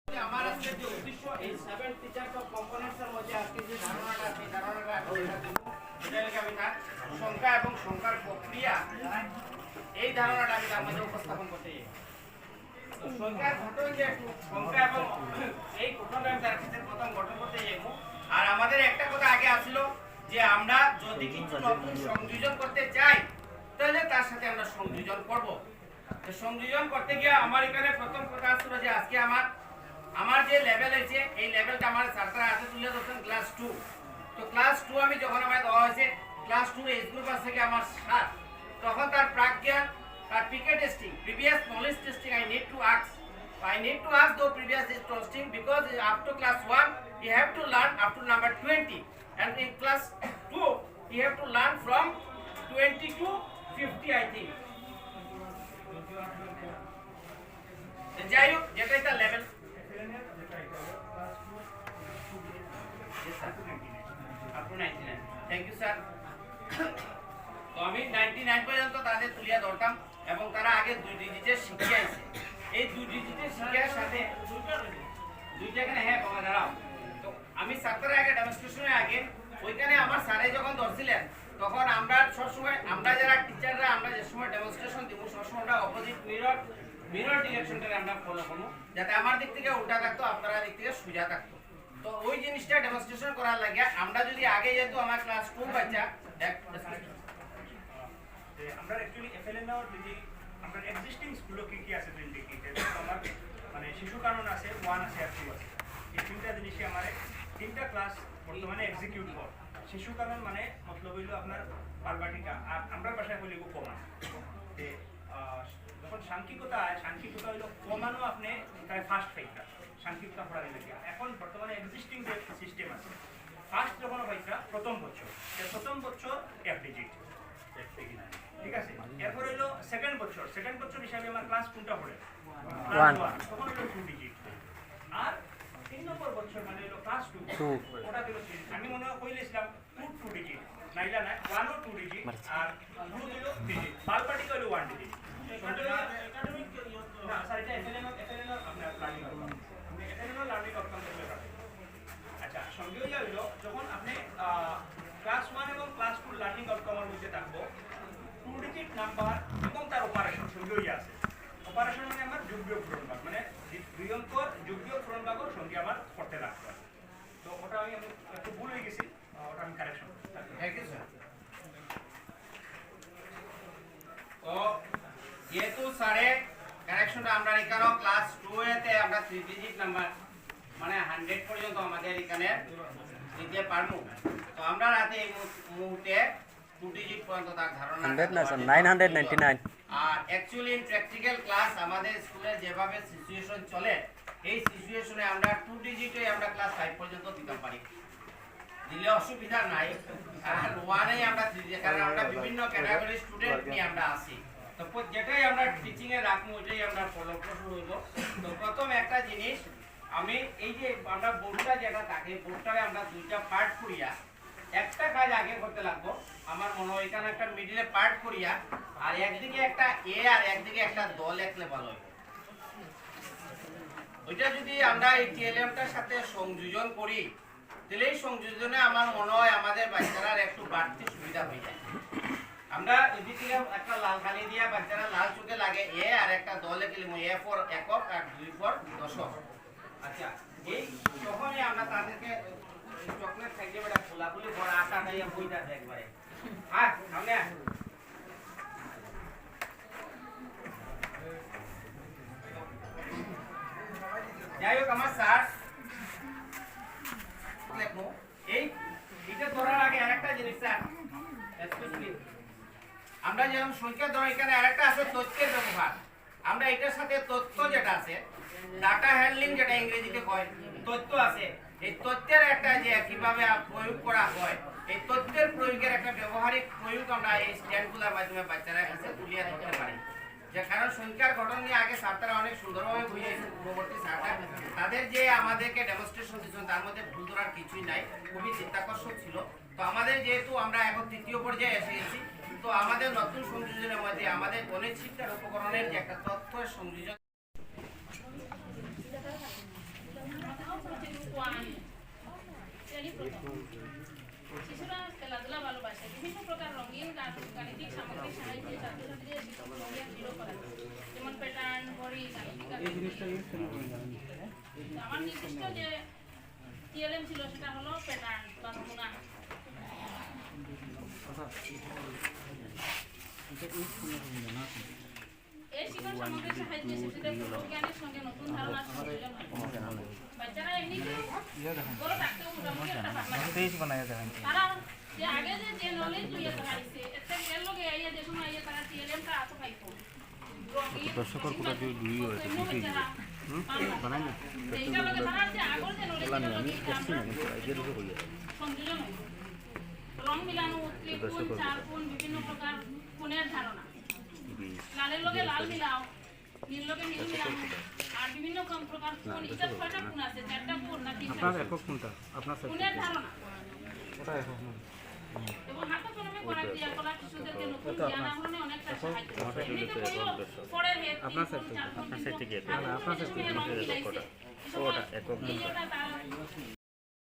আমার আজকে যে উদ্দেশ্য এই 7 টিচার্স অফ কম্পোনেন্টস এর মধ্যে আজকে যে ধারণাটা আছে ধারণাটা আমি তার সংখ্যা এবং সংখ্যার প্রক্রিয়া এই ধারণাটা আমি তার মধ্যে উপস্থাপন করতে চাই। তো সংখ্যার গঠন যে সংখ্যা এবং এই গঠনটা আমি তার ক্ষেত্রে প্রথম গঠন করতে যাবো। আর আমাদের একটা কথা আগে আসলো যে আমরা যদি কিছু নতুন সংযোজন করতে চাই তাহলে তার সাথে আমরা সংযোজন করব। তো সংযোজন করতে গিয়ে আমার এখানে প্রথম কথা আসলো যে আজকে আমার যে লেভেল আছে এই লেভেলটা আমার ছাত্ররা হাতে তুলে ধরছেন ক্লাস 2। তো ক্লাস 2 আমি যখন আমার দেওয়া হয়েছে ক্লাস 2 এজ গ্রুপ আছে থেকে আমার 7, তখন তার প্রাজ্ঞান তার P K testing previous knowledge testing I need to ask the previous testing because up to class 1 you have to learn up to number 20 and in class 2 you have to learn from 20 to 50 I think. যাই হোক যেটাই তার level thank you sir. তো আমি 99 পর্যন্ত তাদের তুলিয়া ধরতাম এবং তারা আগে 2 ডিজিটের শিখে আছে। এই 2 ডিজিটের শিখার সাথে দুইটা এখানে হ্যাঁ বাবা দাঁড়াও। তো আমি ছাত্ররা আগে ডেমনস্ট্রেশনের আগে ওইখানে আমার স্যারে যখন ধরছিলেন তখন আমরা সবসময় আমরা যারা টিচাররা আমরা যে সময় ডেমনস্ট্রেশন দিব সবসময় আমরা অপোজিট মিরর ডিরেকশনটাকে আমরা ফলো করবো যাতে আমার দিক থেকে উল্টা থাকতো আপনারা দিক থেকে সোজা থাকতো। তো ওই জিনিসটা ডেমনস্ট্রেশন করার লাগে আমরা যদি আগে যেহেতু আমার ক্লাস 2 বাচ্চা আমরা অ্যাকচুয়ালি FLN এর যদি আমরা এক্সিস্টিং স্কুল কি আছে ইন্ডিকেটর আমার মানে শিশু কানুন আছে 1 আছে আর 2 আছে। এই তিনটা জিনিসই আমারে তিনটা ক্লাস বর্তমানে এক্সিকিউট কর। শিশু কানুন মানে মতলব হইলো আপনার পারবাটিকা আর আমরা ভাষায় বলি কমান। তে যখন সাংখ্যিকতা হইলো কমানো আপনি তাই ফার্স্ট ফাইটা সাংখ্যিকতা পড়ার লাগে। এখন বর্তমানে এক্সিস্টিং যে সিস্টেম আছে ফার্স্ট যখন ফাইটা প্রথম বছর F ডিজিট ঠিক আছে। এরপর হইলো সেকেন্ড বছর হিসাবে আমার ক্লাস কোনটা পড়ে 1 তখন হইলো 2 ডিজিট। আর 3 নম্বর বছর মানে হইলো ক্লাস 2 ওটা দিলো আমি মনে হয় কইলেছিলাম 2 ডিজিট নাইলা না 1 ও 2 ডিজিট আর 2 দিলো ডিজিট বালপাটি হইলো 1 ডিজিট। একাডেমিক না স্যার এটা FLN আপনার প্ল্যানিং করব আমি FLN লার্নিং আউটকাম করতে পারি। আচ্ছা সঙ্গে হইলো যখন আপনি ক্লাস 1 এবং ক্লাস 2 লার্নিং আউটকামের মধ্যে থাকবো 2 ডিজিট নাম্বার এবং তার অপারেশন সঙ্গেই আছে। অপারেশন মানে আমার যোগ বিয়োগ পূরণ ভাগ মানে 2 অঙ্কর যোগ বিয়োগ পূরণ ভাগের সঙ্গে আমার করতে লাগবে। তো ওটা আমি একটু ভুল হয়ে গেছি ওটা আমি কারেকশন করতে। Thank you sir. তো যেহেতু স্যারে কারেকশনটা আমরা এখানে ক্লাস 2 এতে আমরা 3 ডিজিট নাম্বার মানে 100 পর্যন্ত আমাদের এখানে দিতে পারবো। তো আমরা রাতে এই মুহূর্তে 2 ডিজিট পর্যন্ত তার ধারণা 100 না স্যার 999 আর অ্যাকচুয়ালি ইন প্র্যাকটিক্যাল ক্লাস আমাদের স্কুলে যেভাবে সিচুয়েশন চলে এই সিচুয়েশনে আমরা 2 ডিজিটে আমরা ক্লাস 5 পর্যন্ত দিতে পারি দিলে অসুবিধা নাই। আর 1 এ আমরা কারণ আমরা বিভিন্ন ক্যাটাগরি স্টুডেন্ট নিয়ে আমরা আসি তো যেটাই আমরা টিচিং এ রাখবো ওইটাই আমরা ফলো করব হইব। তো প্রথম একটা জিনিস আমি এই যে আমরা বোর্ডটা যেটা থাকে বোর্ডটারে আমরা দুইটা পার্ট করিয়া একটা কাজ আগে করতে লাগবো আমার মনে হয় এখানে একটা মিডলে পার্ট করিয়া আর একদিকে একটা এ আর একদিকে একটা দল লিখলে ভালো হবে। ওইটা যদি আমরা এই টিএলএমটার সাথে সংযোজন করি তাহলে এই সংযোজনে আমার মনে হয় আমাদের বাচ্চারা একটু বাড়তি সুবিধা হয়ে যায়। আমরা এদিকে একটা লাল খালি দিয়া বাচ্চারা লাল চোখে লাগে এ আর একটা দল লিখলে এ ফর একক আর 2 ফর দশক। আচ্ছা এই তখনই আমরা তাদেরকে চকলেট খাইয়ে বেটা খোলাখুলি ভরা আটা খাইয়ে বইটা একবারে হ্যাঁ সামনে যাই হোক আমার স্যার দেখো এইটা ধরার আগে আরেকটা জিনিস স্যার স্পেশালি আমরা যেমন সংখ্যা ধরো এখানে আরেকটা আছে তথ্যের ব্যবহার। আমরা এটার সাথে তথ্য যেটা আছে ডাটা হ্যান্ডলিং যেটা ইংরেজিতে কয় তথ্য আছে এই তথ্যের একটা যে কিভাবে প্রয়োগ করা হয় এই তথ্যের প্রয়োগের একটা ব্যবহারিক প্রয়োগ আমরা এই স্ট্যান্ডগুলোর মাধ্যমে বাচ্চারা কাছে তুলিয়ে ধরতে পারি। যে কারণ সংখ্যার গঠন নিয়ে আগে ছাত্ররা অনেক সুন্দরভাবে বুঝিয়েছেন পূর্ববর্তী ছাত্ররা তাদের যে আমাদেরকে ডেমনস্ট্রেশন দিয়েছেন তার মধ্যে ভুল ধরার কিছুই নাই খুবই চিত্তাকর্ষক ছিল। তো আমাদের যেহেতু আমরা এখন 3য় পর্যায়ে এসে গেছি তো আমাদের নতুন সংযোজনের মধ্যে আমাদের গণিত শিক্ষার উপকরণের যে একটা তথ্য সংযোজন ওয়ান শ্রেণী প্রথম। শিশুরা খেলাধুলা ভালোবাসে, বিভিন্ন প্রকার রঙিন গাণিতিক সামগ্রীর সাহায্যে ছাত্রছাত্রীদের শিক্ষক প্রক্রিয়া দৃঢ় করা যায়, যেমন প্যাটার্ন, ঘড়ি, গাণিতিক আমার নির্দিষ্ট যে টিএলএম ছিল সেটা হলো প্যাটার্ন বা নমুনা। এই শিক্ষণ সামগ্রীর সাহায্যে শিশুদের জ্ঞানের সঙ্গে নতুন ধারণা সংযোজন হয়। বাচ্চারা এমনিতেও বড় থাকতেও মোটামুটি একটা তারা যে আগে যে নলেজ লইয়া তারা আইছে একটা এর লগে আইয়া যে সময় আইয়া তারা টিএলএমটা আতো পাইতো দর্শকর কোটা দিয়ে দুই হয়েছে দুই বানাই না এইটা লগে তারা যে আগর যে নলেজ আমি দেখছি না কিন্তু আইডিয়া দুটো হইয়া সংযোজন হয়। রং মিলানো, ত্রিকোণ, চারকোণ, বিভিন্ন প্রকার কোণের ধারণা, লালের লগে লাল মিলাও, নীল লগে নীল মিলানো, আর বিভিন্ন প্রকার কোণ। এটা কয়টা কোণ আছে? চারটা কোণ না তিনটা? আপনার একক কোণটা আপনার কোণের ধারণা ওটা একক না। এবং হাতে কলমে করা ক্রিয়াকলাপ শিশুদেরকে নতুন জ্ঞান আহরণে অনেকটা সাহায্য করে। এমনিতে বইও পড়ের হেড আপনার সাথে থেকে আপনার সাথে থেকে রং মিলাইছে ওটা একক কোণটা।